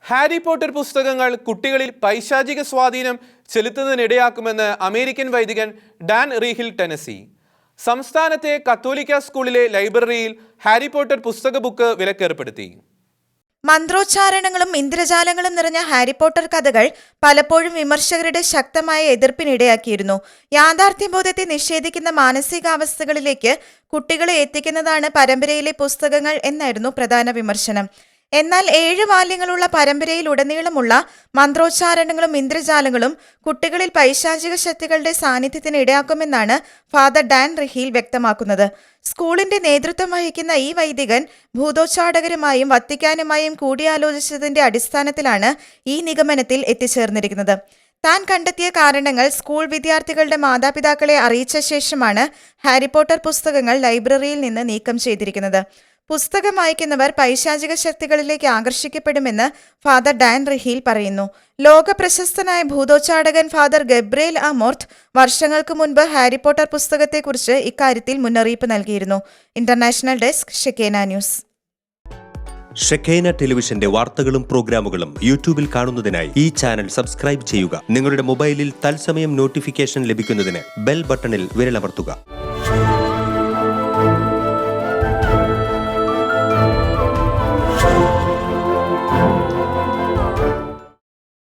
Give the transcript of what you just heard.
Harry Potter പുസ്തകങ്ങൾ കുട്ടികളിൽ പൈശാചിക സ്വാധീനം ചെലുത്തുന്നതിനിടയാക്കുമെന്ന് അമേരിക്കൻ വൈദികൻ ഡാൻ റീഹിൽ ടെനസി. സംസ്ഥാനത്തെ കത്തോലിക്ക സ്കൂളിലെ ലൈബ്രറിയിൽ ഹാരി പോട്ടർ പുസ്തക ബുക്ക് വിലക്കേർപ്പെടുത്തി. മന്ത്രോച്ചാരണങ്ങളും ഇന്ദ്രജാലങ്ങളും നിറഞ്ഞ ഹാരി പോട്ടർ കഥകൾ പലപ്പോഴും വിമർശകരുടെ ശക്തമായ എതിർപ്പിനിടയാക്കിയിരുന്നു. യാഥാർത്ഥ്യബോധത്തെ നിഷേധിക്കുന്ന മാനസികാവസ്ഥകളിലേക്ക് കുട്ടികളെ എത്തിക്കുന്നതാണ് പരമ്പരയിലെ പുസ്തകങ്ങൾ എന്നായിരുന്നു പ്രധാന വിമർശനം. എന്നാൽ 7 വാല്യങ്ങളുള്ള പരമ്പരയിലുടനീളമുള്ള മന്ത്രോച്ചാരണങ്ങളും ഇന്ദ്രജാലങ്ങളും കുട്ടികളിൽ പൈശാചിക ശക്തികളുടെ സാന്നിധ്യത്തിന് ഇടയാക്കുമെന്നാണ് ഫാദർ ഡാൻ റീഹിൽ വ്യക്തമാക്കുന്നത്. സ്കൂളിന്റെ നേതൃത്വം വഹിക്കുന്ന ഈ വൈദികൻ ഭൂതോച്ചാടകരുമായും വത്തിക്കാനുമായും കൂടിയാലോചിച്ചതിന്റെ അടിസ്ഥാനത്തിലാണ് ഈ നിഗമനത്തിൽ എത്തിച്ചേർന്നിരിക്കുന്നത്. താൻ കണ്ടെത്തിയ കാരണങ്ങൾ സ്കൂൾ വിദ്യാർത്ഥികളുടെ മാതാപിതാക്കളെ അറിയിച്ച ശേഷമാണ് ഹാരി പോട്ടർ പുസ്തകങ്ങൾ ലൈബ്രറിയിൽ നിന്ന് നീക്കം ചെയ്തിരിക്കുന്നത്. പുസ്തകം വായിക്കുന്നവർ പൈശാചിക ശക്തികളിലേക്ക് ആകർഷിക്കപ്പെടുമെന്ന് ഫാദർ ഡാൻ റീഹിൽ പറയുന്നു. ലോക പ്രശസ്തനായ ഭൂതോച്ചാടകൻ ഫാദർ ഗബ്രിയേൽ അമോർത്ത് വർഷങ്ങൾക്ക് മുൻപ് ഹാരി പോട്ടർ പുസ്തകത്തെക്കുറിച്ച് ഇക്കാര്യത്തിൽ മുന്നറിയിപ്പ് നൽകിയിരുന്നു. International desk, Shekinah news. Shekinah ടെലിവിഷന്റെ വാർത്തകളും പ്രോഗ്രാമുകളും യൂട്യൂബിൽ കാണുന്നതിനായി ഈ ചാനൽ സബ്സ്ക്രൈബ് ചെയ്യുക. നിങ്ങളുടെ മൊബൈലിൽ തത്സമയം നോട്ടിഫിക്കേഷൻ ലഭിക്കുന്നതിന് ബെൽ ബട്ടണിൽ വിരലമർത്തുക.